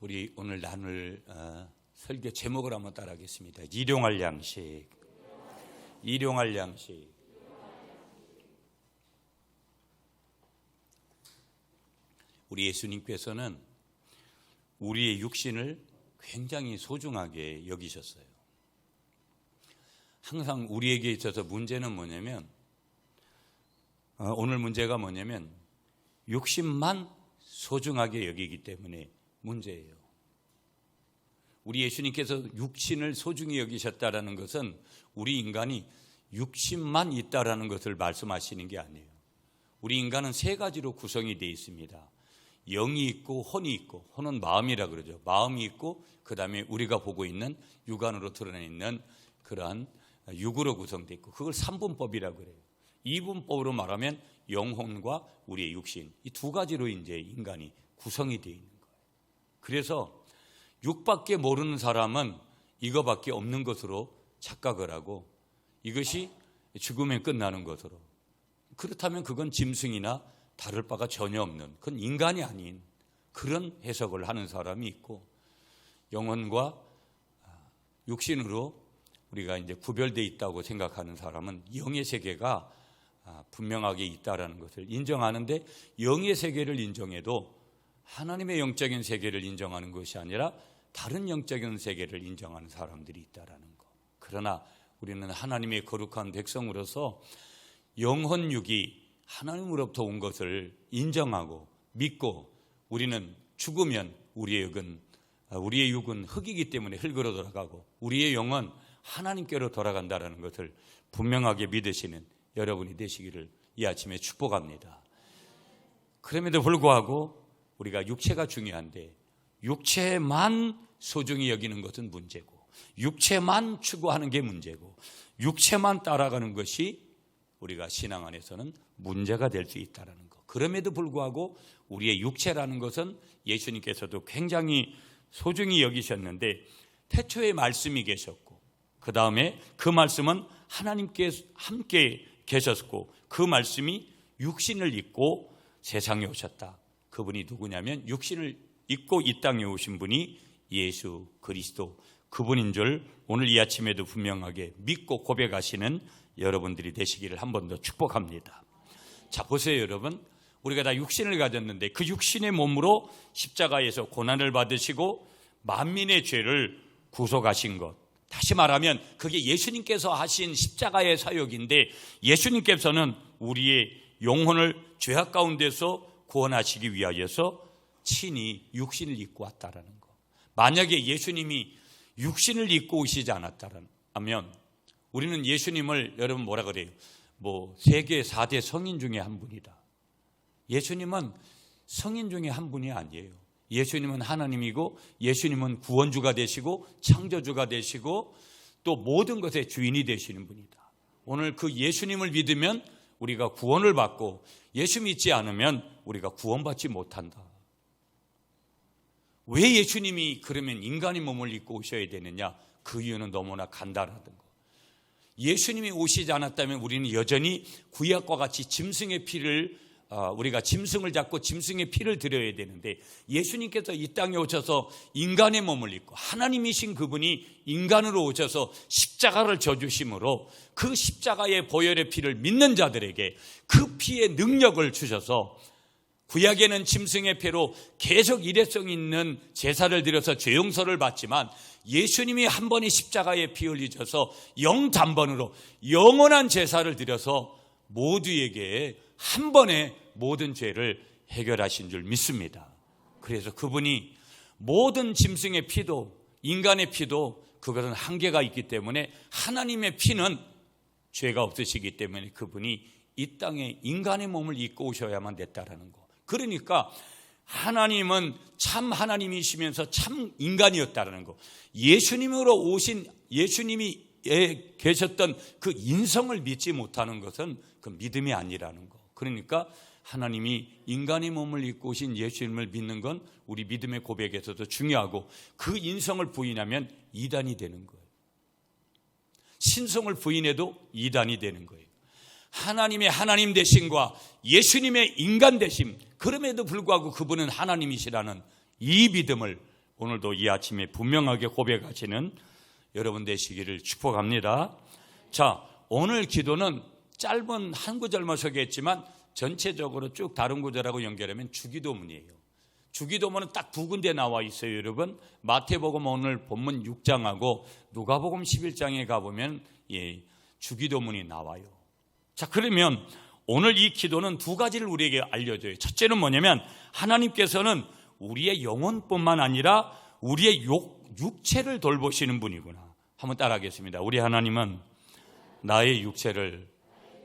우리 오늘 나눌 설교 제목을 한번 따라하겠습니다. 일용할 양식. 일용할 양식. 우리 예수님께서는 우리의 육신을 굉장히 소중하게 여기셨어요. 항상 우리에게 있어서 문제는 뭐냐면, 오늘 문제가 뭐냐면 육신만 소중하게 여기기 때문에 문제예요. 우리 예수님께서 육신을 소중히 여기셨다라는 것은 우리 인간이 육신만 있다라는 것을 말씀하시는 게 아니에요. 우리 인간은 세 가지로 구성이 되어 있습니다. 영이 있고 혼이 있고, 혼은 마음이라 그러죠. 마음이 있고 그 다음에 우리가 보고 있는 육안으로 드러내는 그러한 육으로 구성되어 있고, 그걸 삼분법이라고 그래요. 이분법으로 말하면 영혼과 우리의 육신, 이 두 가지로 이제 인간이 구성이 되어 있는 거예요. 그래서 육밖에 모르는 사람은 이거밖에 없는 것으로 착각을 하고, 이것이 죽으면 끝나는 것으로, 그렇다면 그건 짐승이나 다를 바가 전혀 없는, 그건 인간이 아닌 그런 해석을 하는 사람이 있고, 영혼과 육신으로 우리가 이제 구별되어 있다고 생각하는 사람은 영의 세계가 분명하게 있다라는 것을 인정하는데, 영의 세계를 인정해도 하나님의 영적인 세계를 인정하는 것이 아니라 다른 영적인 세계를 인정하는 사람들이 있다라는 것. 그러나 우리는 하나님의 거룩한 백성으로서 영혼육이 하나님으로부터 온 것을 인정하고 믿고, 우리는 죽으면 우리의 육은 흙이기 때문에 흙으로 돌아가고 우리의 영은 하나님께로 돌아간다는 것을 분명하게 믿으시는 여러분이 되시기를 이 아침에 축복합니다. 그럼에도 불구하고 우리가 육체가 중요한데, 육체만 소중히 여기는 것은 문제고, 육체만 추구하는 게 문제고, 육체만 따라가는 것이 우리가 신앙 안에서는 문제가 될 수 있다는 것. 그럼에도 불구하고 우리의 육체라는 것은 예수님께서도 굉장히 소중히 여기셨는데, 태초에 말씀이 계셨고, 그 다음에 그 말씀은 하나님께 함께 계셨고, 그 말씀이 육신을 입고 세상에 오셨다. 그분이 누구냐면 육신을 입고 이 땅에 오신 분이 예수 그리스도, 그분인 줄 오늘 이 아침에도 분명하게 믿고 고백하시는 여러분들이 되시기를 한 번 더 축복합니다. 자, 보세요 여러분, 우리가 다 육신을 가졌는데 그 육신의 몸으로 십자가에서 고난을 받으시고 만민의 죄를 구속하신 것, 다시 말하면 그게 예수님께서 하신 십자가의 사역인데, 예수님께서는 우리의 영혼을 죄악 가운데서 구원하시기 위하여서 친히 육신을 입고 왔다라는 것. 만약에 예수님이 육신을 입고 오시지 않았다면 우리는 예수님을, 여러분 뭐라 그래요? 세계 4대 성인 중에 한 분이다. 예수님은 성인 중에 한 분이 아니에요. 예수님은 하나님이고, 예수님은 구원주가 되시고 창조주가 되시고 또 모든 것의 주인이 되시는 분이다. 오늘 그 예수님을 믿으면 우리가 구원을 받고, 예수 믿지 않으면 우리가 구원받지 못한다. 왜 예수님이 그러면 인간의 몸을 입고 오셔야 되느냐? 그 이유는 너무나 간단하던 거. 예수님이 오시지 않았다면 우리는 여전히 구약과 같이 짐승의 피를, 우리가 짐승을 잡고 짐승의 피를 드려야 되는데, 예수님께서 이 땅에 오셔서 인간의 몸을 입고 하나님이신 그분이 인간으로 오셔서 십자가를 져주심으로 그 십자가의 보혈의 피를 믿는 자들에게 그 피의 능력을 주셔서, 구약에는 짐승의 피로 계속 일회성 있는 제사를 드려서 죄 용서를 받지만, 예수님이 한 번의 십자가에 피 흘리셔서 영단번으로 영원한 제사를 드려서 모두에게 한 번에 모든 죄를 해결하신 줄 믿습니다. 그래서 그분이 모든 짐승의 피도, 인간의 피도, 그것은 한계가 있기 때문에 하나님의 피는 죄가 없으시기 때문에 그분이 이 땅에 인간의 몸을 입고 오셔야만 됐다라는 거. 그러니까 하나님은 참 하나님이시면서 참 인간이었다라는 거. 예수님으로 오신, 예수님이 계셨던 그 인성을 믿지 못하는 것은 그 믿음이 아니라는 거. 그러니까 하나님이 인간의 몸을 입고 오신 예수님을 믿는 건 우리 믿음의 고백에서도 중요하고, 그 인성을 부인하면 이단이 되는 거예요. 신성을 부인해도 이단이 되는 거예요. 하나님의 하나님 되심과 예수님의 인간 되심, 그럼에도 불구하고 그분은 하나님이시라는 이 믿음을 오늘도 이 아침에 분명하게 고백하시는 여러분 되시기를 축복합니다. 자, 오늘 기도는 짧은 한 구절만 소개했지만 전체적으로 쭉 다른 구절하고 연결하면 주기도문이에요. 주기도문은 딱 두 군데 나와 있어요, 여러분. 마태복음 오늘 본문 6장하고 누가복음 11장에 가보면 주기도문이 나와요. 자, 그러면 오늘 이 기도는 두 가지를 우리에게 알려줘요. 첫째는 뭐냐면 하나님께서는 우리의 영혼뿐만 아니라 우리의 육체를 돌보시는 분이구나. 한번 따라하겠습니다. 우리 하나님은 나의 육체를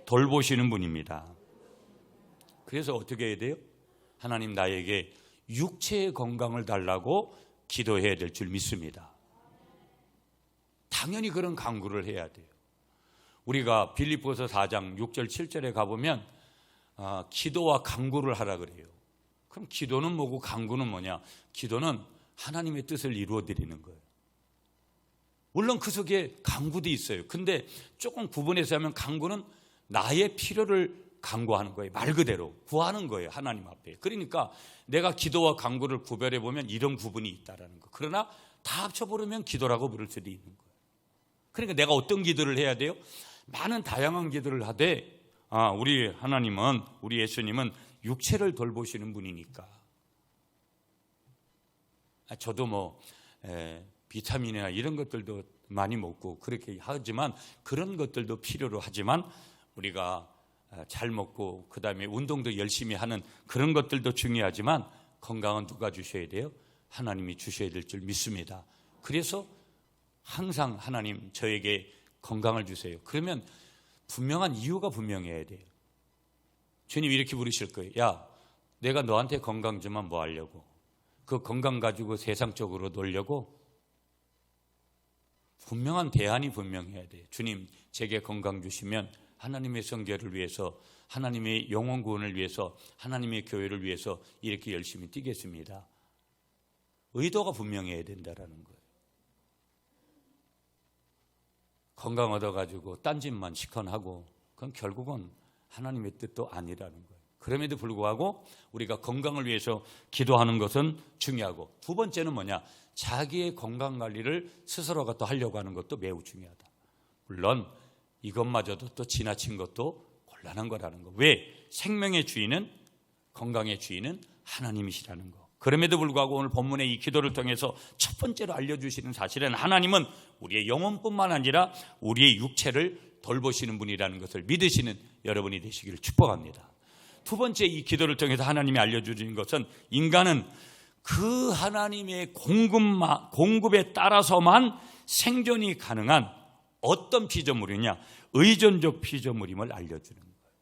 돌보시는 분입니다. 그래서 어떻게 해야 돼요? 하나님 나에게 육체의 건강을 달라고 기도해야 될 줄 믿습니다. 당연히 그런 간구를 해야 돼요. 우리가 빌립보서 4장 6절 7절에 가보면 기도와 간구를 하라 그래요. 그럼 기도는 뭐고 간구는 뭐냐? 기도는 하나님의 뜻을 이루어 드리는 거예요. 물론 그 속에 간구도 있어요. 근데 조금 구분해서 하면 간구는 나의 필요를 간구하는 거예요. 말 그대로 구하는 거예요, 하나님 앞에. 그러니까 내가 기도와 간구를 구별해 보면 이런 구분이 있다라는 거. 그러나 다 합쳐버리면 기도라고 부를 수도 있는 거예요. 그러니까 내가 어떤 기도를 해야 돼요? 많은 다양한 기도를 하되 우리 하나님은, 우리 예수님은 육체를 돌보시는 분이니까. 저도 비타민이나 이런 것들도 많이 먹고 그렇게 하지만 그런 것들도 필요로 하지만 우리가 잘 먹고 그 다음에 운동도 열심히 하는 그런 것들도 중요하지만 건강은 누가 주셔야 돼요? 하나님이 주셔야 될 줄 믿습니다. 그래서 항상 하나님 저에게 건강을 주세요. 그러면 분명한 이유가 분명해야 돼요. 주님 이렇게 부르실 거예요. 야, 내가 너한테 건강 주면 뭐 하려고? 그 건강 가지고 세상 쪽으로 놀려고? 분명한 대안이 분명해야 돼요. 주님 제게 건강 주시면 하나님의 성결을 위해서, 하나님의 영혼 구원을 위해서, 하나님의 교회를 위해서 이렇게 열심히 뛰겠습니다. 의도가 분명해야 된다라는 거예요. 건강 얻어가지고 딴짓만 시컨하고 그건 결국은 하나님의 뜻도 아니라는 거예요. 그럼에도 불구하고 우리가 건강을 위해서 기도하는 것은 중요하고, 두 번째는 뭐냐? 자기의 건강관리를 스스로가 또 하려고 하는 것도 매우 중요하다. 물론 이것마저도 또 지나친 것도 곤란한 거라는 거. 왜? 생명의 주인은, 건강의 주인은 하나님이시라는 거. 그럼에도 불구하고 오늘 본문의 이 기도를 통해서 첫 번째로 알려주시는 사실은 하나님은 우리의 영혼뿐만 아니라 우리의 육체를 돌보시는 분이라는 것을 믿으시는 여러분이 되시기를 축복합니다. 두 번째, 이 기도를 통해서 하나님이 알려주시는 것은 인간은 그 하나님의 공급에 따라서만 생존이 가능한 어떤 피조물이냐? 의존적 피조물임을 알려주는 거예요.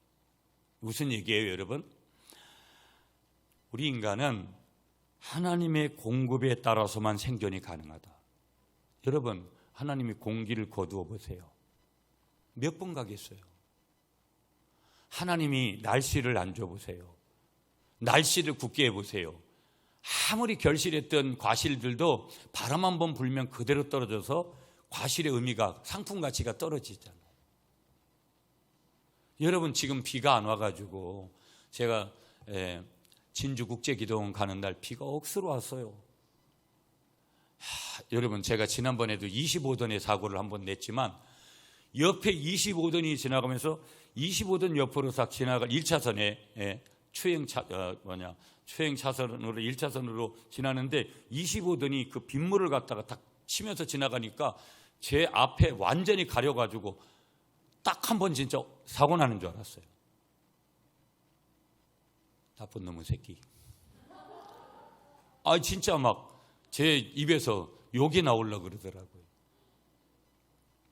무슨 얘기예요, 여러분? 우리 인간은 하나님의 공급에 따라서만 생존이 가능하다. 여러분, 하나님이 공기를 거두어 보세요. 몇 번 가겠어요? 하나님이 날씨를 안 줘보세요. 날씨를 굳게 해보세요. 아무리 결실했던 과실들도 바람 한 번 불면 그대로 떨어져서 과실의 의미가, 상품 가치가 떨어지잖아요. 여러분 지금 비가 안 와가지고 제가 진주국제기도원 가는 날 비가 억수로 왔어요. 여러분 제가 지난번에도 25톤의 사고를 한번 냈지만 옆에 25톤이 지나가면서 25톤 옆으로 싹 지나갈 1차선에 추행 차선으로 1차선으로 지나는데 25톤이 그 빗물을 갖다가 딱 치면서 지나가니까 제 앞에 완전히 가려가지고 딱 한 번 진짜 사고 나는 줄 알았어요. 나쁜 놈의 새끼. 진짜 막 제 입에서 욕이 나오려고 그러더라고요.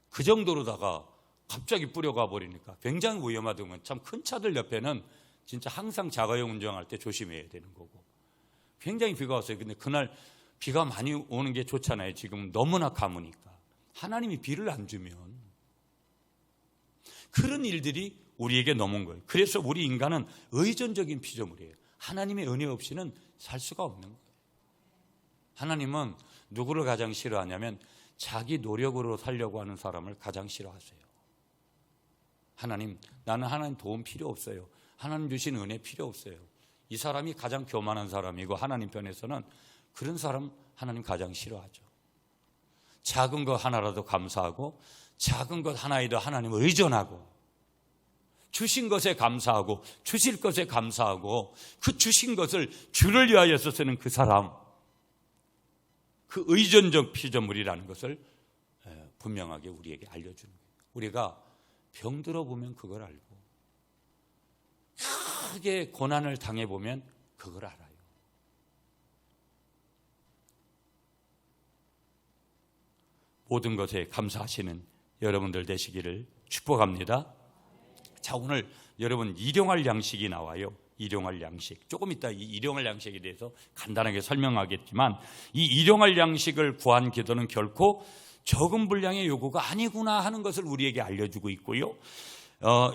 그 정도로다가 갑자기 뿌려가 버리니까 굉장히 위험하더군요. 참 큰 차들 옆에는 진짜 항상 자가용 운전할 때 조심해야 되는 거고. 굉장히 비가 왔어요. 근데 그날 비가 많이 오는 게 좋잖아요. 지금 너무나 가무니까. 하나님이 비를 안 주면 그런 일들이 우리에게 넘은 거예요. 그래서 우리 인간은 의존적인 피조물이에요. 하나님의 은혜 없이는 살 수가 없는 거예요. 하나님은 누구를 가장 싫어하냐면 자기 노력으로 살려고 하는 사람을 가장 싫어하세요. 하나님, 나는 하나님 도움 필요 없어요. 하나님 주신 은혜 필요 없어요. 이 사람이 가장 교만한 사람이고 하나님 편에서는 그런 사람 하나님 가장 싫어하죠. 작은 것 하나라도 감사하고 작은 것 하나에도 하나님을 의존하고 주신 것에 감사하고 주실 것에 감사하고 그 주신 것을 주를 위하여 쓰는 그 사람, 그 의존적 피조물이라는 것을 분명하게 우리에게 알려주는 거예요. 우리가 병들어 보면 그걸 알고 크게 고난을 당해보면 그걸 알아요. 모든 것에 감사하시는 여러분들 되시기를 축복합니다. 자, 오늘 여러분 일용할 양식이 나와요. 일용할 양식. 조금 이따 이 일용할 양식에 대해서 간단하게 설명하겠지만 이 일용할 양식을 구한 기도는 결코 적은 분량의 요구가 아니구나 하는 것을 우리에게 알려주고 있고요.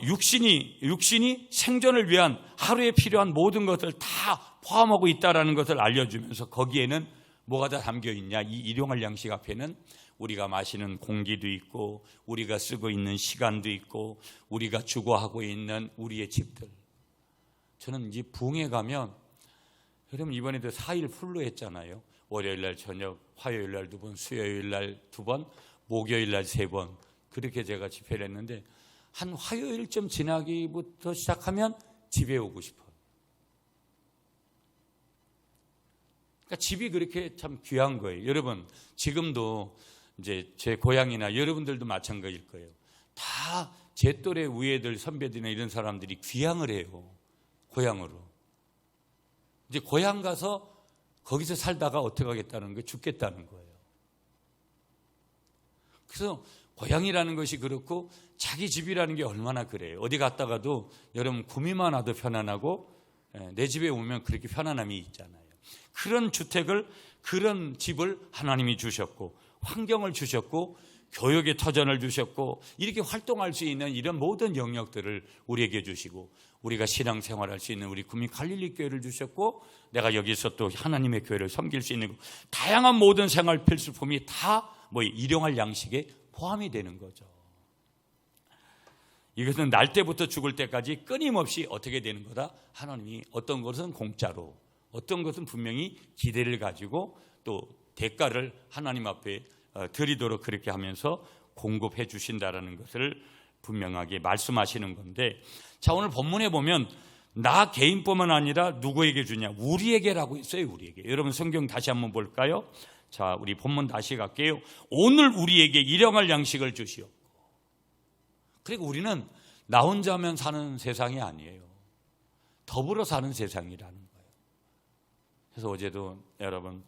육신이 생존을 위한 하루에 필요한 모든 것을 다 포함하고 있다는 것을 알려주면서 거기에는 뭐가 다 담겨 있냐? 이 일용할 양식 앞에는 우리가 마시는 공기도 있고 우리가 쓰고 있는 시간도 있고 우리가 주거하고 있는 우리의 집들. 저는 이제 부흥회 가면 여러분 이번에도 4일 풀로 했잖아요. 월요일날 저녁, 화요일날 2번, 수요일날 2번, 목요일날 3번 그렇게 제가 집회를 했는데 한 화요일쯤 지나기부터 시작하면 집에 오고 싶어요. 그러니까 집이 그렇게 참 귀한 거예요. 여러분 지금도 이제 제 고향이나 여러분들도 마찬가지일 거예요. 다 제 또래 우애들 선배들이나 이런 사람들이 귀향을 해요. 고향으로. 이제 고향 가서 거기서 살다가 어떻게 하겠다는 거예요? 죽겠다는 거예요. 그래서 고향이라는 것이 그렇고 자기 집이라는 게 얼마나 그래요. 어디 갔다가도 여러분 구미만 와도 편안하고 내 집에 오면 그렇게 편안함이 있잖아요. 그런 주택을 그런 집을 하나님이 주셨고 환경을 주셨고 교육의 터전을 주셨고 이렇게 활동할 수 있는 이런 모든 영역들을 우리에게 주시고 우리가 신앙생활할 수 있는 우리 구미 갈릴리 교회를 주셨고 내가 여기서 또 하나님의 교회를 섬길 수 있는 다양한 모든 생활 필수품이 다 일용할 양식에 포함이 되는 거죠. 이것은 날 때부터 죽을 때까지 끊임없이 어떻게 되는 거다? 하나님이 어떤 것은 공짜로 어떤 것은 분명히 기대를 가지고 또 대가를 하나님 앞에 드리도록 그렇게 하면서 공급해 주신다라는 것을 분명하게 말씀하시는 건데 자 오늘 본문에 보면 나 개인뿐만 아니라 누구에게 주냐? 우리에게라고 했어요. 우리에게. 여러분 성경 다시 한번 볼까요? 자 우리 본문 다시 갈게요. 오늘 우리에게 일용할 양식을 주시오. 그리고 우리는 나 혼자면 사는 세상이 아니에요. 더불어 사는 세상이라는 거예요. 그래서 어제도 여러분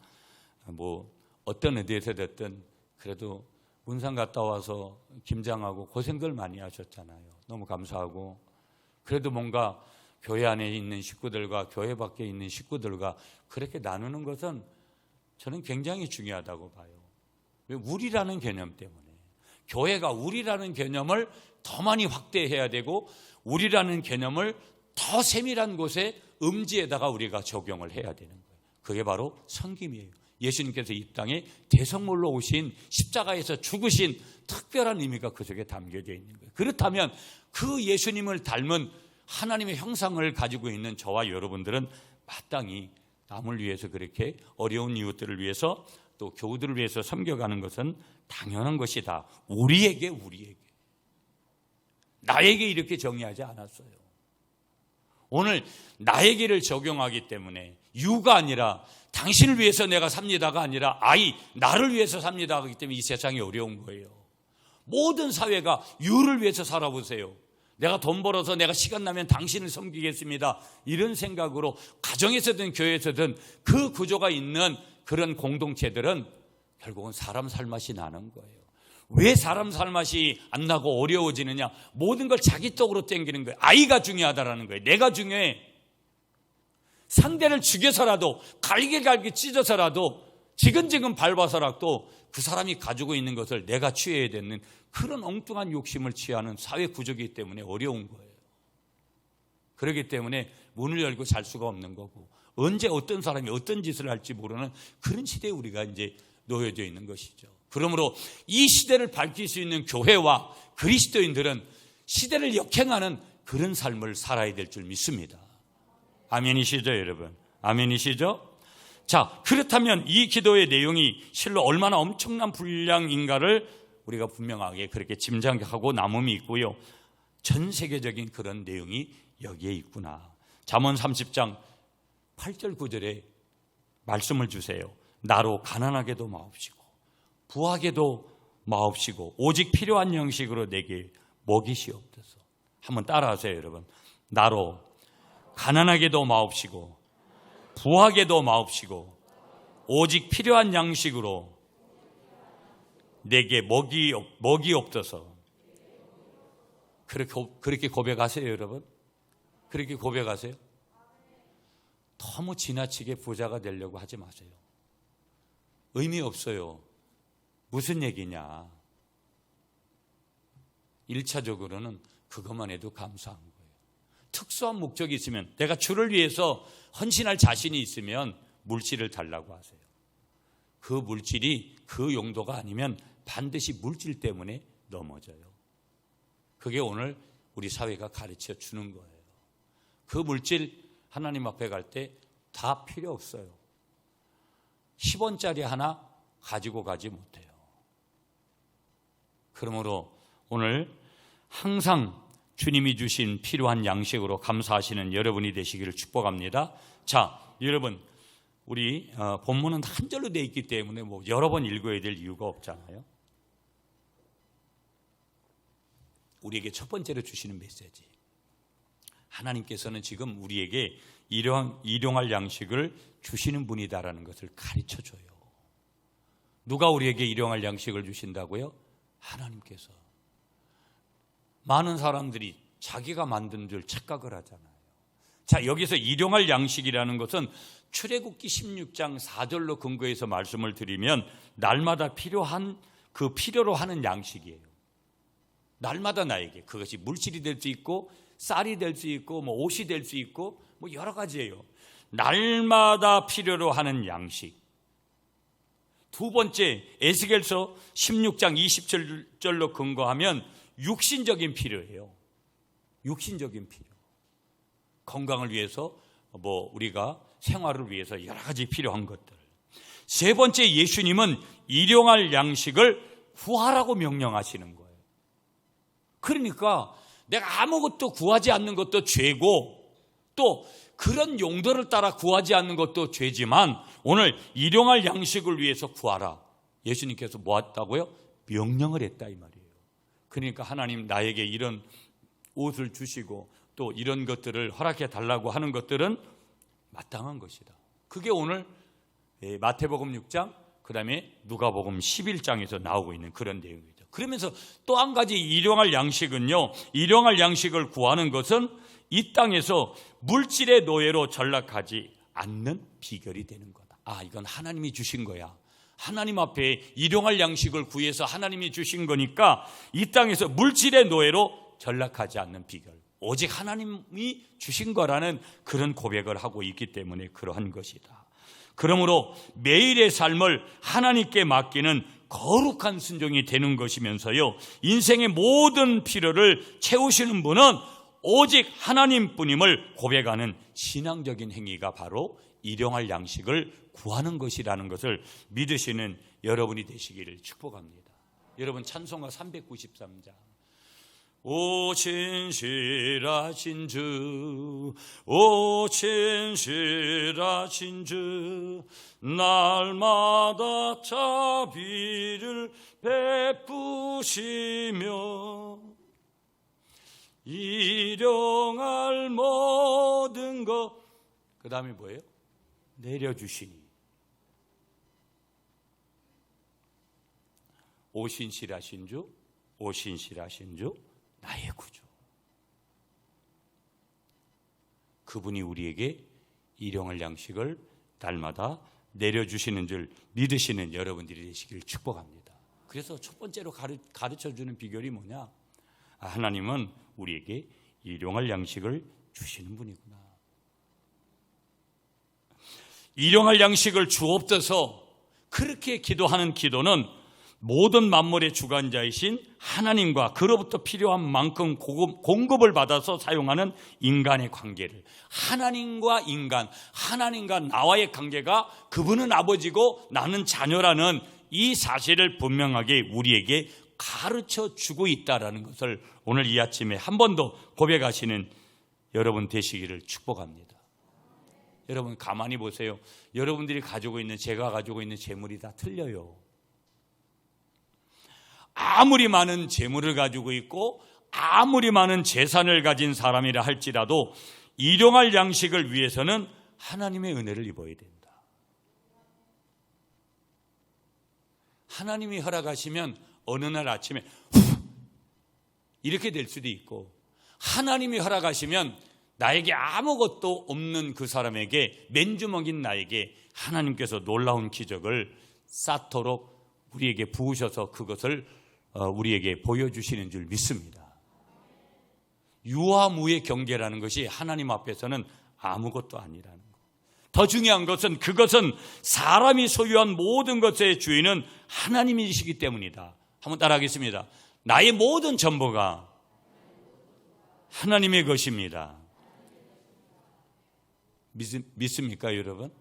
어떤 의대에서 됐든 그래도 문산 갔다 와서 김장하고 고생들 많이 하셨잖아요. 너무 감사하고 그래도 뭔가 교회 안에 있는 식구들과 교회 밖에 있는 식구들과 그렇게 나누는 것은 저는 굉장히 중요하다고 봐요. 왜? 우리라는 개념 때문에. 교회가 우리라는 개념을 더 많이 확대해야 되고 우리라는 개념을 더 세밀한 곳에 음지에다가 우리가 적용을 해야 되는 거예요. 그게 바로 섬김이에요. 예수님께서 이 땅에 대성물로 오신 십자가에서 죽으신 특별한 의미가 그 속에 담겨져 있는 거예요. 그렇다면 그 예수님을 닮은 하나님의 형상을 가지고 있는 저와 여러분들은 마땅히 남을 위해서 그렇게 어려운 이웃들을 위해서 또 교우들을 위해서 섬겨가는 것은 당연한 것이다. 우리에게 나에게 이렇게 정의하지 않았어요. 오늘 나에게를 적용하기 때문에 유가 아니라 당신을 위해서 내가 삽니다가 아니라 나를 위해서 삽니다 하기 때문에 이 세상이 어려운 거예요. 모든 사회가 유를 위해서 살아보세요. 내가 돈 벌어서 내가 시간 나면 당신을 섬기겠습니다. 이런 생각으로 가정에서든 교회에서든 그 구조가 있는 그런 공동체들은 결국은 사람 살맛이 나는 거예요. 왜 사람 살맛이 안 나고 어려워지느냐? 모든 걸 자기 쪽으로 땡기는 거예요. 아이가 중요하다라는 거예요. 내가 중요해. 상대를 죽여서라도 갈게 찢어서라도 지근지근 밟아서라도 그 사람이 가지고 있는 것을 내가 취해야 되는 그런 엉뚱한 욕심을 취하는 사회 구조이기 때문에 어려운 거예요. 그렇기 때문에 문을 열고 잘 수가 없는 거고 언제 어떤 사람이 어떤 짓을 할지 모르는 그런 시대에 우리가 이제 놓여져 있는 것이죠. 그러므로 이 시대를 밝힐 수 있는 교회와 그리스도인들은 시대를 역행하는 그런 삶을 살아야 될 줄 믿습니다. 아멘이시죠, 여러분? 아멘이시죠? 자, 그렇다면 이 기도의 내용이 실로 얼마나 엄청난 분량인가를 우리가 분명하게 그렇게 짐작하고 남음이 있고요. 전 세계적인 그런 내용이 여기에 있구나. 잠언 30장 8절 9절에 말씀을 주세요. 나로 가난하게도 마옵시고 부하게도 마옵시고 오직 필요한 양식으로 내게 먹이시옵소서. 한번 따라하세요, 여러분. 나로 가난하게도 마옵시고 부하게도 마옵시고 오직 필요한 양식으로 내게 먹이옵소서. 그렇게 고백하세요, 여러분. 그렇게 고백하세요. 너무 지나치게 부자가 되려고 하지 마세요. 의미 없어요. 무슨 얘기냐? 1차적으로는 그것만 해도 감사한 거예요. 특수한 목적이 있으면, 내가 주를 위해서 헌신할 자신이 있으면 물질을 달라고 하세요. 그 물질이 그 용도가 아니면 반드시 물질 때문에 넘어져요. 그게 오늘 우리 사회가 가르쳐 주는 거예요. 그 물질 하나님 앞에 갈 때 다 필요 없어요. 10원짜리 하나 가지고 가지 못해요. 그러므로 오늘 항상 주님이 주신 필요한 양식으로 감사하시는 여러분이 되시기를 축복합니다. 자, 여러분, 우리 본문은 한 절로 되어 있기 때문에 여러 번 읽어야 될 이유가 없잖아요. 우리에게 첫 번째로 주시는 메시지, 하나님께서는 지금 우리에게 일용할 양식을 주시는 분이다라는 것을 가르쳐줘요. 누가 우리에게 일용할 양식을 주신다고요? 하나님께서. 많은 사람들이 자기가 만든 줄 착각을 하잖아요. 자, 여기서 일용할 양식이라는 것은 출애굽기 16장 4절로 근거해서 말씀을 드리면 날마다 필요한 그 필요로 하는 양식이에요. 날마다 나에게 그것이 물질이 될 수 있고 쌀이 될 수 있고 옷이 될 수 있고 여러 가지예요. 날마다 필요로 하는 양식. 두 번째, 에스겔서 16장 27절로 근거하면 육신적인 필요예요. 육신적인 필요. 건강을 위해서 우리가 생활을 위해서 여러 가지 필요한 것들. 세 번째, 예수님은 일용할 양식을 구하라고 명령하시는 거예요. 그러니까 내가 아무것도 구하지 않는 것도 죄고 또 그런 용도를 따라 구하지 않는 것도 죄지만 오늘 일용할 양식을 위해서 구하라. 예수님께서 뭐 했다고요? 명령을 했다 이 말이에요. 그러니까 하나님 나에게 이런 옷을 주시고 또 이런 것들을 허락해 달라고 하는 것들은 마땅한 것이다. 그게 오늘 마태복음 6장 그 다음에 누가복음 11장에서 나오고 있는 그런 내용이죠. 그러면서 또 한 가지 일용할 양식은요, 일용할 양식을 구하는 것은 이 땅에서 물질의 노예로 전락하지 않는 비결이 되는 거다. 아, 이건 하나님이 주신 거야. 하나님 앞에 일용할 양식을 구해서 하나님이 주신 거니까 이 땅에서 물질의 노예로 전락하지 않는 비결, 오직 하나님이 주신 거라는 그런 고백을 하고 있기 때문에 그러한 것이다. 그러므로 매일의 삶을 하나님께 맡기는 거룩한 순종이 되는 것이면서요, 인생의 모든 필요를 채우시는 분은 오직 하나님뿐임을 고백하는 신앙적인 행위가 바로 일용할 양식을 구하는 것이라는 것을 믿으시는 여러분이 되시기를 축복합니다. 여러분, 찬송가 393장. 오 진실하신 주, 오 진실하신 주, 날마다 자비를 베푸시며 일용할 모든 것, 그 다음에 뭐예요? 내려주시니. 오 신실하신 주, 오 신실하신 주, 나의 구주. 그분이 우리에게 일용할 양식을 날마다 내려주시는 줄 믿으시는 여러분들이 되시길 축복합니다. 그래서 첫 번째로 가르쳐주는 비결이 뭐냐? 하나님은 우리에게 일용할 양식을 주시는 분이구나. 일용할 양식을 주옵소서, 그렇게 기도하는 기도는 모든 만물의 주관자이신 하나님과 그로부터 필요한 만큼 공급을 받아서 사용하는 인간의 관계를, 하나님과 인간, 하나님과 나와의 관계가 그분은 아버지고 나는 자녀라는 이 사실을 분명하게 우리에게 가르쳐 주고 있다는 것을 오늘 이 아침에 한 번 더 고백하시는 여러분 되시기를 축복합니다. 여러분 가만히 보세요. 여러분들이 가지고 있는, 제가 가지고 있는 재물이 다 틀려요. 아무리 많은 재물을 가지고 있고 아무리 많은 재산을 가진 사람이라 할지라도 일용할 양식을 위해서는 하나님의 은혜를 입어야 된다. 하나님이 허락하시면 어느 날 아침에 이렇게 될 수도 있고, 하나님이 허락하시면 나에게 아무것도 없는 그 사람에게, 맨주먹인 나에게 하나님께서 놀라운 기적을 쌓도록 우리에게 부으셔서 그것을 우리에게 보여주시는 줄 믿습니다. 유아무의 경계라는 것이 하나님 앞에서는 아무것도 아니라는 것. 더 중요한 것은 그것은 사람이 소유한 모든 것의 주인은 하나님이시기 때문이다. 한번 따라하겠습니다. 나의 모든 전부가 하나님의 것입니다. 믿습니까, 여러분?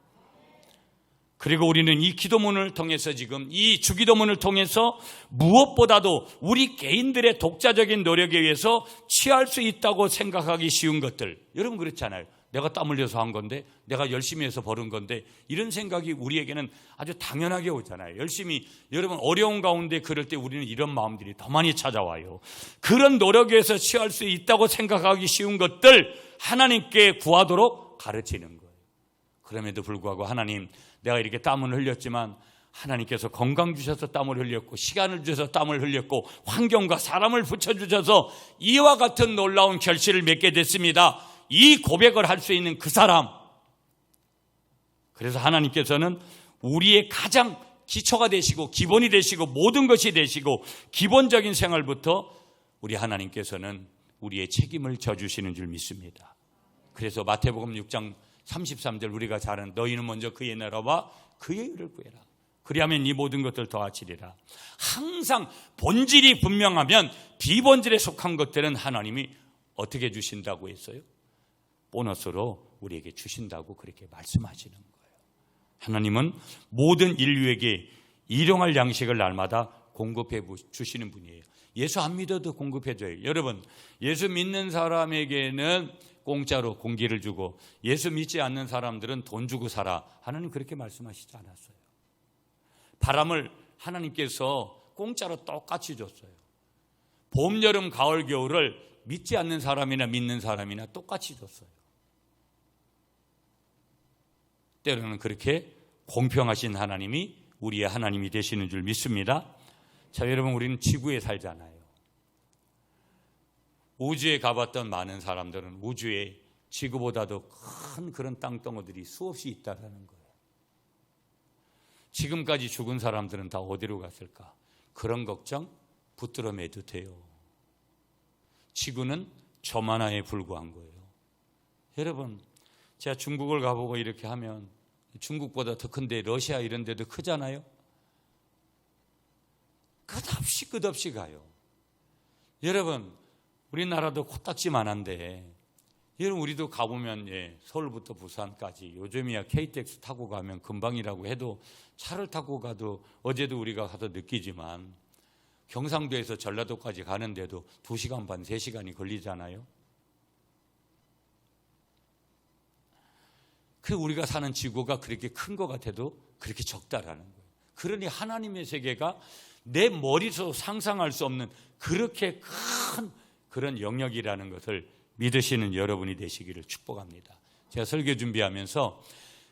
그리고 우리는 이 기도문을 통해서, 지금 이 주기도문을 통해서 무엇보다도 우리 개인들의 독자적인 노력에 의해서 취할 수 있다고 생각하기 쉬운 것들, 여러분 그렇잖아요. 내가 땀 흘려서 한 건데, 내가 열심히 해서 버는 건데, 이런 생각이 우리에게는 아주 당연하게 오잖아요. 열심히, 여러분 어려운 가운데 그럴 때 우리는 이런 마음들이 더 많이 찾아와요. 그런 노력에서 취할 수 있다고 생각하기 쉬운 것들 하나님께 구하도록 가르치는 거예요. 그럼에도 불구하고 하나님, 내가 이렇게 땀을 흘렸지만 하나님께서 건강 주셔서 땀을 흘렸고, 시간을 주셔서 땀을 흘렸고, 환경과 사람을 붙여주셔서 이와 같은 놀라운 결실을 맺게 됐습니다. 이 고백을 할 수 있는 그 사람, 그래서 하나님께서는 우리의 가장 기초가 되시고 기본이 되시고 모든 것이 되시고 기본적인 생활부터 우리 하나님께서는 우리의 책임을 져주시는 줄 믿습니다. 그래서 마태복음 6장 33절 우리가 잘 아는, 너희는 먼저 그의 나라와 그의 의를 구해라. 그리하면 이 모든 것들 더하시리라. 항상 본질이 분명하면 비본질에 속한 것들은 하나님이 어떻게 주신다고 했어요? 보너스로 우리에게 주신다고 그렇게 말씀하시는 거예요. 하나님은 모든 인류에게 일용할 양식을 날마다 공급해 주시는 분이에요. 예수 안 믿어도 공급해 줘요. 여러분, 예수 믿는 사람에게는 공짜로 공기를 주고, 예수 믿지 않는 사람들은 돈 주고 살아. 하나님 그렇게 말씀하시지 않았어요. 바람을 하나님께서 공짜로 똑같이 줬어요. 봄, 여름, 가을, 겨울을 믿지 않는 사람이나 믿는 사람이나 똑같이 줬어요. 때로는 그렇게 공평하신 하나님이 우리의 하나님이 되시는 줄 믿습니다. 자, 여러분, 우리는 지구에 살잖아요. 우주에 가봤던 많은 사람들은 우주에 지구보다도 큰 그런 땅덩어들이 수없이 있다는 거예요. 지금까지 죽은 사람들은 다 어디로 갔을까? 그런 걱정 붙들어 매도 돼요. 지구는 점 하나에 불과한 거예요. 여러분, 제가 중국을 가보고 이렇게 하면 중국보다 더 큰데 러시아 이런 데도 크잖아요. 끝없이 가요. 여러분, 우리나라도 코딱지만한데, 여러분 우리도 가보면 서울부터 부산까지 요즘이야 KTX 타고 가면 금방이라고 해도, 차를 타고 가도, 어제도 우리가 가서 느끼지만 경상도에서 전라도까지 가는데도 2시간 반, 3시간이 걸리잖아요. 그 우리가 사는 지구가 그렇게 큰 것 같아도 그렇게 적다라는 거예요. 그러니 하나님의 세계가 내 머리로 상상할 수 없는 그렇게 큰 그런 영역이라는 것을 믿으시는 여러분이 되시기를 축복합니다. 제가 설교 준비하면서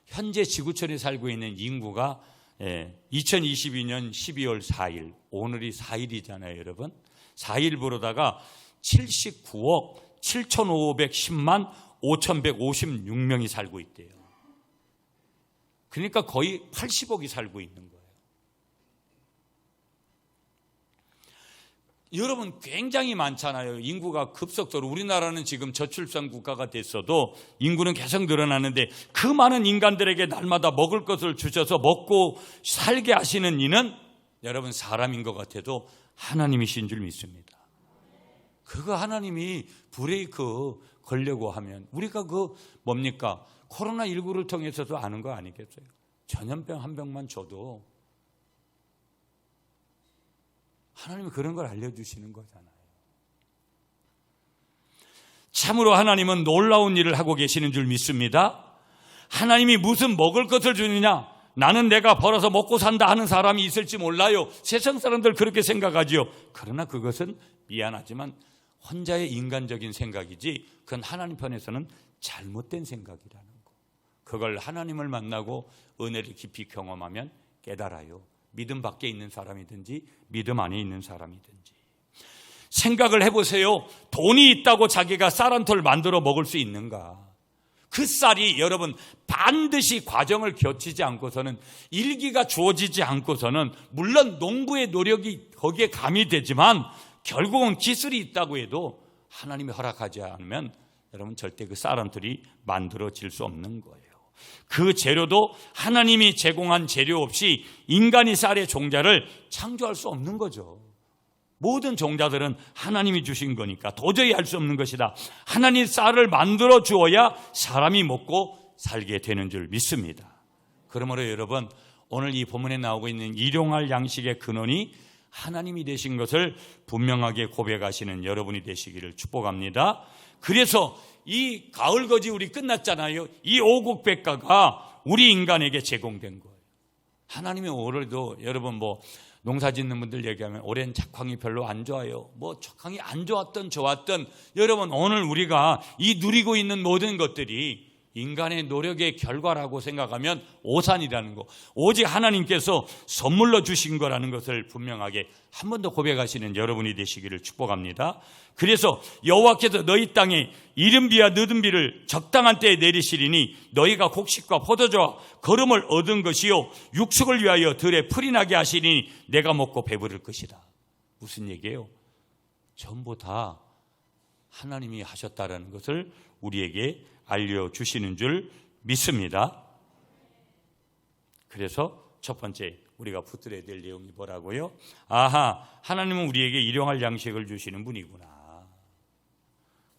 현재 지구촌에 살고 있는 인구가 2022년 12월 4일, 오늘이 4일이잖아요, 여러분. 4일 보러다가 79억 7,510만 5,156명이 살고 있대요. 그러니까 거의 80억이 살고 있는 거예요. 여러분, 굉장히 많잖아요. 인구가 급속도로, 우리나라는 지금 저출산 국가가 됐어도 인구는 계속 늘어나는데, 그 많은 인간들에게 날마다 먹을 것을 주셔서 먹고 살게 하시는 이는 여러분 사람인 것 같아도 하나님이신 줄 믿습니다. 그거 하나님이 브레이크 걸려고 하면 우리가 뭡니까? 코로나19를 통해서도 아는 거 아니겠어요? 전염병 한 병만 줘도 하나님이 그런 걸 알려주시는 거잖아요. 참으로 하나님은 놀라운 일을 하고 계시는 줄 믿습니다. 하나님이 무슨 먹을 것을 주느냐? 나는 내가 벌어서 먹고 산다 하는 사람이 있을지 몰라요. 세상 사람들 그렇게 생각하지요. 그러나 그것은 미안하지만 혼자의 인간적인 생각이지 그건 하나님 편에서는 잘못된 생각이라는 거. 그걸 하나님을 만나고 은혜를 깊이 경험하면 깨달아요. 믿음 밖에 있는 사람이든지 믿음 안에 있는 사람이든지. 생각을 해보세요. 돈이 있다고 자기가 쌀 한 톨 만들어 먹을 수 있는가? 그 쌀이 여러분 반드시 과정을 거치지 않고서는 일기가 주어지지 않고서는 물론 농부의 노력이 거기에 가미되지만 결국은 기술이 있다고 해도 하나님이 허락하지 않으면 여러분 절대 그 쌀 한 톨이 만들어질 수 없는 거예요. 그 재료도 하나님이 제공한 재료 없이 인간이 쌀의 종자를 창조할 수 없는 거죠. 모든 종자들은 하나님이 주신 거니까 도저히 할 수 없는 것이다. 하나님 쌀을 만들어 주어야 사람이 먹고 살게 되는 줄 믿습니다. 그러므로 여러분 오늘 이 본문에 나오고 있는 일용할 양식의 근원이 하나님이 되신 것을 분명하게 고백하시는 여러분이 되시기를 축복합니다. 그래서 이 가을거지 우리 끝났잖아요. 이 오곡백과가 우리 인간에게 제공된 거예요. 하나님이 올해도 여러분 농사 짓는 분들 얘기하면 올해는 작황이 별로 안 좋아요. 작황이 안 좋았던 좋았던 여러분 오늘 우리가 이 누리고 있는 모든 것들이 인간의 노력의 결과라고 생각하면 오산이라는 거. 오직 하나님께서 선물로 주신 거라는 것을 분명하게 한 번 더 고백하시는 여러분이 되시기를 축복합니다. 그래서 여호와께서 너희 땅에 이른 비와 늦은 비를 적당한 때에 내리시리니 너희가 곡식과 포도주와 거름을 얻은 것이요 육축을 위하여 들에 풀이 나게 하시리니 내가 먹고 배부를 것이다. 무슨 얘기예요? 전부 다 하나님이 하셨다라는 것을 우리에게 알려주시는 줄 믿습니다. 그래서 첫 번째 우리가 붙들어야 될 내용이 뭐라고요? 아하, 하나님은 우리에게 일용할 양식을 주시는 분이구나.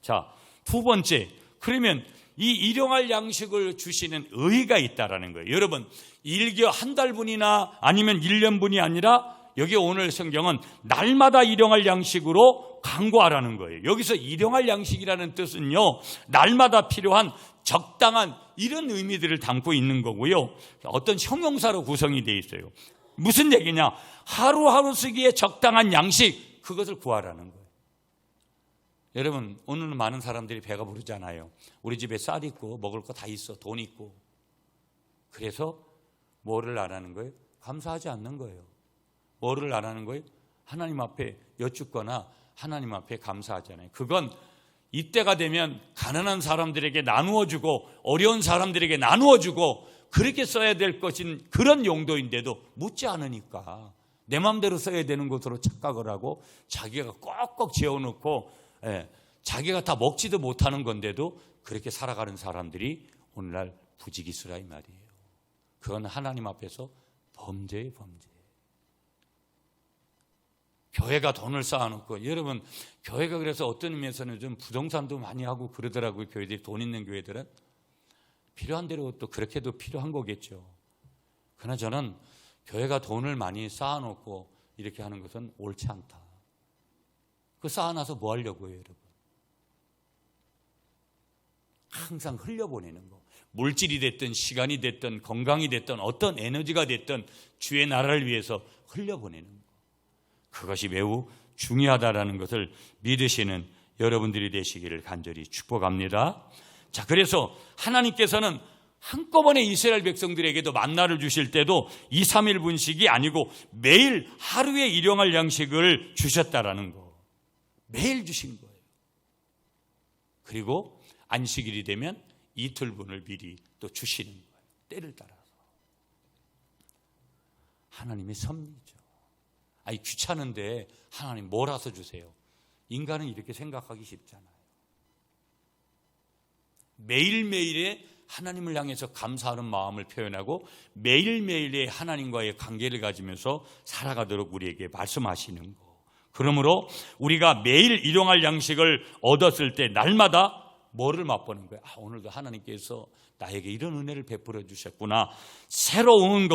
자, 두 번째, 그러면 이 일용할 양식을 주시는 의의가 있다라는 거예요. 여러분, 일교 한 달분이나 아니면 1년분이 아니라 여기 오늘 성경은 날마다 일용할 양식으로 강구하라는 거예요. 여기서 일용할 양식이라는 뜻은요, 날마다 필요한 적당한 이런 의미들을 담고 있는 거고요. 어떤 형용사로 구성이 되어 있어요. 무슨 얘기냐? 하루하루 쓰기에 적당한 양식, 그것을 구하라는 거예요. 여러분, 오늘은 많은 사람들이 배가 부르잖아요. 우리 집에 쌀 있고 먹을 거 다 있어, 돈 있고. 그래서 뭐를 안 하는 거예요? 감사하지 않는 거예요. 뭐를 안 하는 거예요? 하나님 앞에 여쭙거나 하나님 앞에 감사하잖아요. 그건 이때가 되면 가난한 사람들에게 나누어주고 어려운 사람들에게 나누어주고 그렇게 써야 될 것인 그런 용도인데도 묻지 않으니까 내 마음대로 써야 되는 것으로 착각을 하고 자기가 꼭꼭 재워놓고 자기가 다 먹지도 못하는 건데도 그렇게 살아가는 사람들이 오늘날 부지기수라 이 말이에요. 그건 하나님 앞에서 범죄예요, 범죄. 교회가 돈을 쌓아놓고, 여러분 교회가 그래서 어떤 의미에서는 좀 부동산도 많이 하고 그러더라고요. 교회들이, 돈 있는 교회들은 필요한 대로 또 그렇게도 필요한 거겠죠. 그러나 저는 교회가 돈을 많이 쌓아놓고 이렇게 하는 것은 옳지 않다. 그 쌓아놔서 뭐 하려고요, 여러분? 항상 흘려보내는 거. 물질이 됐든 시간이 됐든 건강이 됐든 어떤 에너지가 됐든 주의 나라를 위해서 흘려보내는 거. 그것이 매우 중요하다라는 것을 믿으시는 여러분들이 되시기를 간절히 축복합니다. 자, 그래서 하나님께서는 한꺼번에 이스라엘 백성들에게도 만나를 주실 때도 2, 3일 분식이 아니고 매일 하루에 일용할 양식을 주셨다라는 거. 매일 주신 거예요. 그리고 안식일이 되면 이틀분을 미리 또 주시는 거예요. 때를 따라서. 하나님의 섭리죠. 귀찮은데 하나님 몰아서 주세요. 인간은 이렇게 생각하기 쉽잖아요. 매일매일의 하나님을 향해서 감사하는 마음을 표현하고 매일매일의 하나님과의 관계를 가지면서 살아가도록 우리에게 말씀하시는 거. 그러므로 우리가 매일 일용할 양식을 얻었을 때 날마다 뭐를 맛보는 거예요? 오늘도 하나님께서 나에게 이런 은혜를 베풀어 주셨구나. 새로움을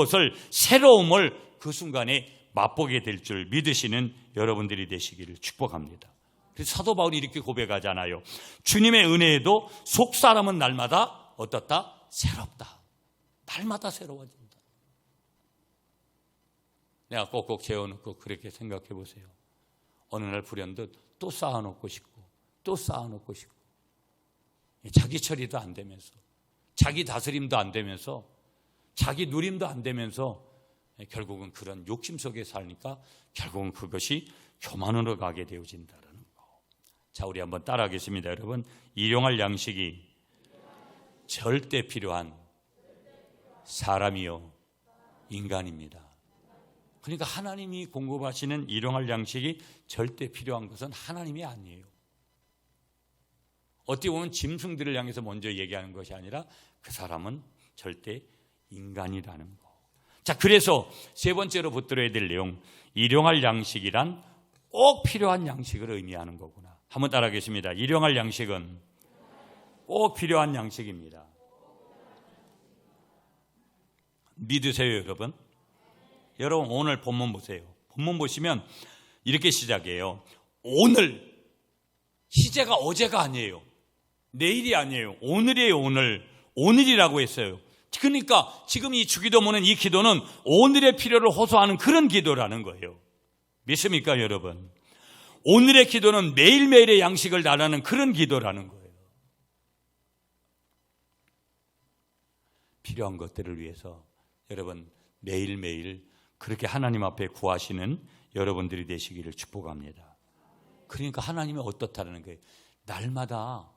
그 순간에 맛보게 될 줄 믿으시는 여러분들이 되시기를 축복합니다. 그래서 사도 바울이 이렇게 고백하잖아요. 주님의 은혜에도 속사람은 날마다 어떻다? 새롭다. 날마다 새로워진다. 내가 꼭꼭 재워놓고 그렇게 생각해 보세요. 어느 날 불현듯 또 쌓아놓고 싶고 또 쌓아놓고 싶고 자기 처리도 안 되면서 자기 다스림도 안 되면서 자기 누림도 안 되면서 결국은 그런 욕심 속에 사니까 결국은 그것이 교만으로 가게 되어진다는 거. 자, 우리 한번 따라하겠습니다. 여러분, 일용할 양식이 절대 필요한 사람이요 인간입니다. 그러니까 하나님이 공급하시는 일용할 양식이 절대 필요한 것은 하나님이 아니에요. 어떻게 보면 짐승들을 향해서 먼저 얘기하는 것이 아니라 그 사람은 절대 인간이라는 거. 자, 그래서 세 번째로 붙들어야 될 내용, 일용할 양식이란 꼭 필요한 양식을 의미하는 거구나. 한번 따라하겠습니다. 일용할 양식은 꼭 필요한 양식입니다. 믿으세요, 여러분? 여러분, 오늘 본문 보세요. 본문 보시면 이렇게 시작해요. 오늘, 시제가 어제가 아니에요. 내일이 아니에요. 오늘이에요, 오늘. 오늘이라고 했어요. 그러니까 지금 이 주기도문은, 이 기도는 오늘의 필요를 호소하는 그런 기도라는 거예요. 믿습니까, 여러분? 오늘의 기도는 매일매일의 양식을 달라는 그런 기도라는 거예요. 필요한 것들을 위해서 여러분 매일매일 그렇게 하나님 앞에 구하시는 여러분들이 되시기를 축복합니다. 그러니까 하나님이 어떻다는 거예요? 날마다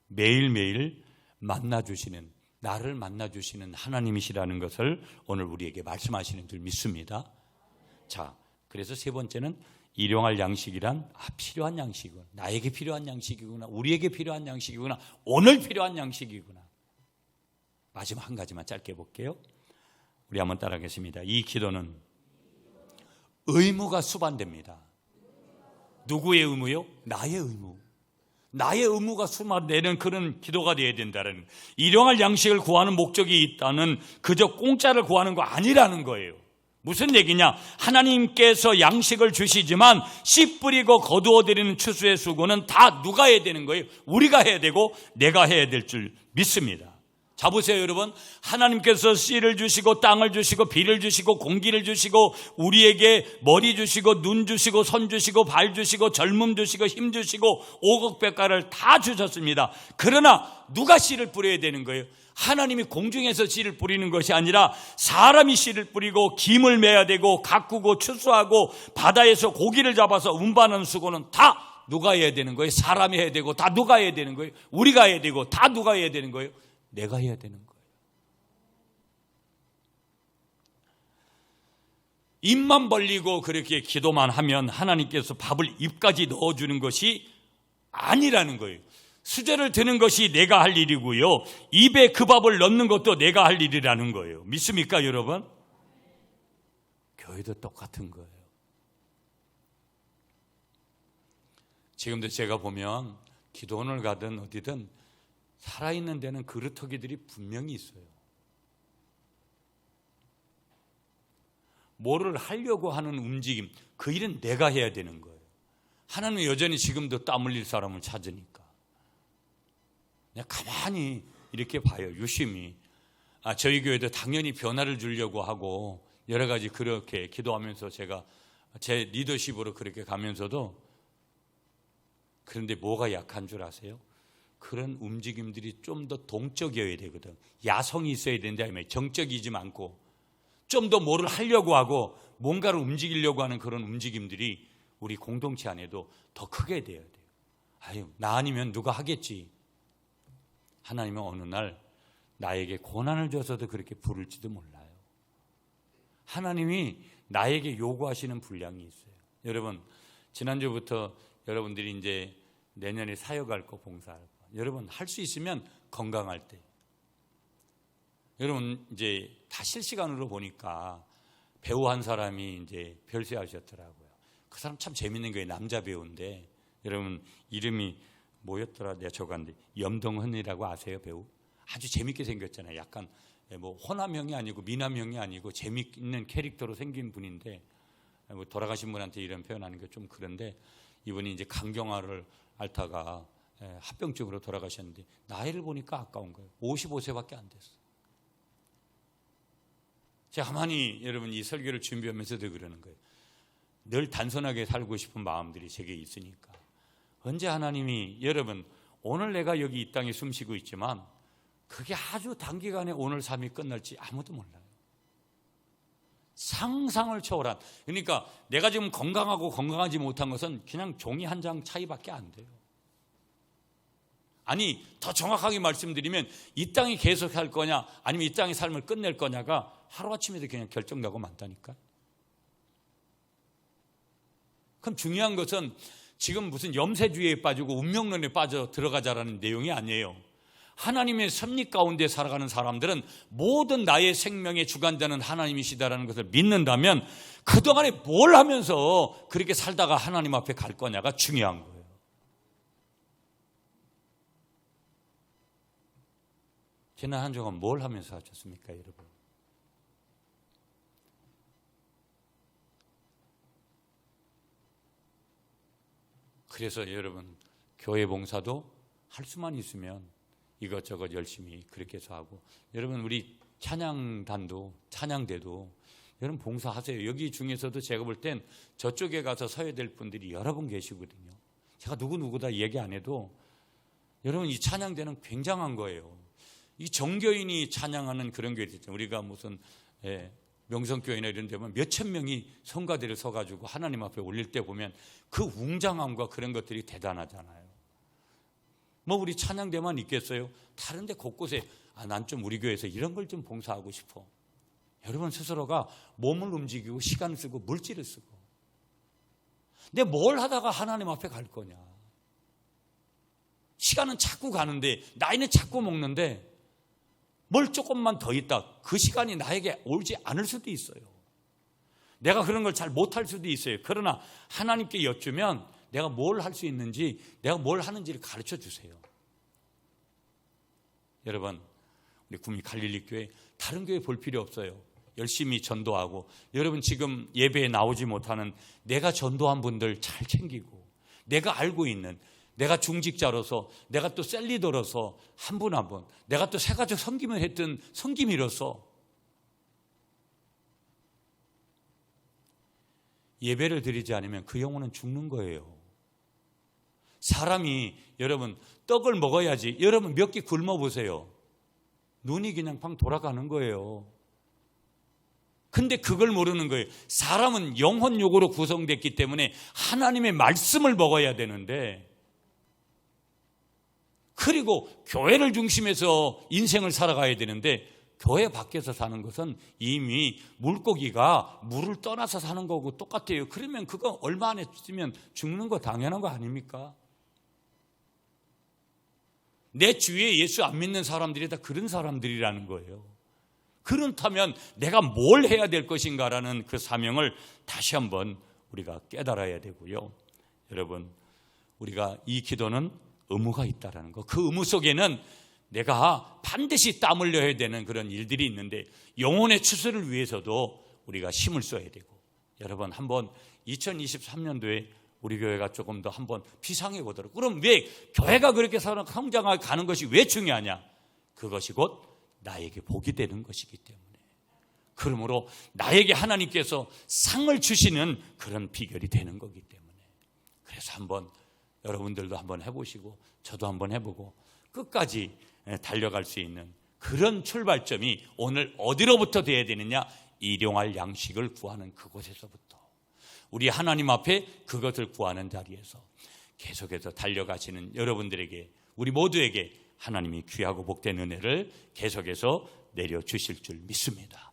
매일매일 만나주시는, 나를 만나주시는 하나님이시라는 것을 오늘 우리에게 말씀하시는 줄 믿습니다. 자, 그래서 세 번째는 일용할 양식이란 필요한 양식이구나. 나에게 필요한 양식이구나. 우리에게 필요한 양식이구나. 오늘 필요한 양식이구나. 마지막 한 가지만 짧게 볼게요. 우리 한번 따라하겠습니다. 이 기도는 의무가 수반됩니다. 누구의 의무요? 나의 의무. 나의 의무가 수반되는 그런 기도가 되어야 된다는, 일용할 양식을 구하는 목적이 있다는 그저 공짜를 구하는 거 아니라는 거예요. 무슨 얘기냐? 하나님께서 양식을 주시지만 씨 뿌리고 거두어 드리는 추수의 수고는 다 누가 해야 되는 거예요? 우리가 해야 되고 내가 해야 될 줄 믿습니다. 자, 보세요, 여러분. 하나님께서 씨를 주시고 땅을 주시고 비를 주시고 공기를 주시고 우리에게 머리 주시고 눈 주시고 손 주시고 발 주시고 젊음 주시고 힘 주시고 오곡백과를 다 주셨습니다. 그러나 누가 씨를 뿌려야 되는 거예요? 하나님이 공중에서 씨를 뿌리는 것이 아니라 사람이 씨를 뿌리고 김을 매야 되고 가꾸고 추수하고 바다에서 고기를 잡아서 운반하는 수고는 다 누가 해야 되는 거예요? 사람이 해야 되고 다 누가 해야 되는 거예요? 우리가 해야 되고 다 누가 해야 되는 거예요? 내가 해야 되는 거예요. 입만 벌리고 그렇게 기도만 하면 하나님께서 밥을 입까지 넣어주는 것이 아니라는 거예요. 수저를 드는 것이 내가 할 일이고요, 입에 그 밥을 넣는 것도 내가 할 일이라는 거예요. 믿습니까, 여러분? 교회도 똑같은 거예요. 지금도 제가 보면 기도원을 가든 어디든 살아있는 데는 그루터기들이 분명히 있어요. 뭐를 하려고 하는 움직임, 그 일은 내가 해야 되는 거예요. 하나님은 여전히 지금도 땀 흘릴 사람을 찾으니까. 그냥 가만히 이렇게 봐요, 유심히. 저희 교회도 당연히 변화를 주려고 하고 여러 가지 그렇게 기도하면서 제가 제 리더십으로 그렇게 가면서도, 그런데 뭐가 약한 줄 아세요? 그런 움직임들이 좀 더 동적이어야 되거든. 야성이 있어야 된다, 정적이지 않고 좀 더 뭐를 하려고 하고 뭔가를 움직이려고 하는 그런 움직임들이 우리 공동체 안에도 더 크게 돼야 돼요. 나 아니면 누가 하겠지. 하나님은 어느 날 나에게 고난을 줘서도 그렇게 부를지도 몰라요. 하나님이 나에게 요구하시는 분량이 있어요. 여러분, 지난주부터 여러분들이 이제 내년에 사역할 거, 봉사할 거, 여러분 할 수 있으면 건강할 때, 여러분 이제 다 실시간으로 보니까 배우 한 사람이 이제 별세하셨더라고요. 그 사람 참 재밌는 거예요. 남자 배우인데 여러분 이름이 뭐였더라? 내가 적었는데 염동헌이라고 아세요? 배우? 아주 재밌게 생겼잖아요. 약간 뭐 호남형이 아니고 미남형이 아니고 재밌는 캐릭터로 생긴 분인데 뭐 돌아가신 분한테 이런 표현하는 게 좀 그런데 이분이 이제 강경화를 앓다가 합병증으로 돌아가셨는데 나이를 보니까 아까운 거예요. 55세밖에 안 됐어. 제가 가만히 여러분 이 설교를 준비하면서도 그러는 거예요. 늘 단순하게 살고 싶은 마음들이 제게 있으니까 언제 하나님이 여러분 오늘 내가 여기 이 땅에 숨쉬고 있지만 그게 아주 단기간에 오늘 삶이 끝날지 아무도 몰라요. 상상을 초월한 그러니까 내가 지금 건강하고 건강하지 못한 것은 그냥 종이 한 장 차이밖에 안 돼요. 아니 더 정확하게 말씀드리면 이 땅에 계속 살 거냐 아니면 이 땅의 삶을 끝낼 거냐가 하루아침에도 그냥 결정나고 만다니까. 그럼 중요한 것은 지금 무슨 염세주의에 빠지고 운명론에 빠져 들어가자라는 내용이 아니에요. 하나님의 섭리 가운데 살아가는 사람들은 모든 나의 생명의 주관자는 하나님이시다라는 것을 믿는다면 그동안에 뭘 하면서 그렇게 살다가 하나님 앞에 갈 거냐가 중요한 거예요. 지난 한 주간 뭘 하면서 하셨습니까, 여러분? 그래서 여러분 교회 봉사도 할 수만 있으면 이것저것 열심히 그렇게 해서 하고 여러분 우리 찬양단도 찬양대도 여러분 봉사하세요. 여기 중에서도 제가 볼 땐 저쪽에 가서 서야 될 분들이 여러 분 계시거든요. 제가 누구 다 얘기 안 해도 여러분 이 찬양대는 굉장한 거예요. 이 정교인이 찬양하는 그런 교회 있죠. 우리가 무슨 명성교회나 이런 데 보면 몇천 명이 성가대를 서가지고 하나님 앞에 올릴 때 보면 그 웅장함과 그런 것들이 대단하잖아요. 뭐 우리 찬양대만 있겠어요? 다른 데 곳곳에 난 좀 우리 교회에서 이런 걸 좀 봉사하고 싶어. 여러분 스스로가 몸을 움직이고 시간을 쓰고 물질을 쓰고 근데 뭘 하다가 하나님 앞에 갈 거냐. 시간은 자꾸 가는데 나이는 자꾸 먹는데 뭘 조금만 더 있다 그 시간이 나에게 오지 않을 수도 있어요. 내가 그런 걸 잘 못할 수도 있어요. 그러나 하나님께 여쭈면 내가 뭘 할 수 있는지 내가 뭘 하는지를 가르쳐 주세요. 여러분 우리 구미 갈릴리 교회 다른 교회 볼 필요 없어요. 열심히 전도하고 여러분 지금 예배에 나오지 못하는 내가 전도한 분들 잘 챙기고 내가 알고 있는 내가 중직자로서 내가 또 셀리더로서 한 분 한 분 내가 또 새가족 섬김을 했던 섬김이로서 예배를 드리지 않으면 그 영혼은 죽는 거예요. 사람이 여러분 떡을 먹어야지 여러분 몇 끼 굶어 보세요. 눈이 그냥 팡 돌아가는 거예요. 근데 그걸 모르는 거예요. 사람은 영혼육으로 구성됐기 때문에 하나님의 말씀을 먹어야 되는데 그리고 교회를 중심해서 인생을 살아가야 되는데 교회 밖에서 사는 것은 이미 물고기가 물을 떠나서 사는 거고 똑같아요. 그러면 그거 얼마 안에 쓰면 죽는 거 당연한 거 아닙니까? 내 주위에 예수 안 믿는 사람들이 다 그런 사람들이라는 거예요. 그렇다면 내가 뭘 해야 될 것인가라는 그 사명을 다시 한번 우리가 깨달아야 되고요. 여러분 우리가 이 기도는 의무가 있다라는 거. 그 의무 속에는 내가 반드시 땀 흘려야 되는 그런 일들이 있는데 영혼의 추수를 위해서도 우리가 힘을 써야 되고 여러분 한번 2023년도에 우리 교회가 조금 더 한번 비상해 보도록. 그럼 왜 교회가 그렇게 성장하게 가는 것이 왜 중요하냐? 그것이 곧 나에게 복이 되는 것이기 때문에. 그러므로 나에게 하나님께서 상을 주시는 그런 비결이 되는 거기 때문에. 그래서 한번 여러분들도 한번 해보시고 저도 한번 해보고 끝까지 달려갈 수 있는 그런 출발점이 오늘 어디로부터 돼야 되느냐? 일용할 양식을 구하는 그곳에서부터 우리 하나님 앞에 그것을 구하는 자리에서 계속해서 달려가시는 여러분들에게 우리 모두에게 하나님이 귀하고 복된 은혜를 계속해서 내려주실 줄 믿습니다.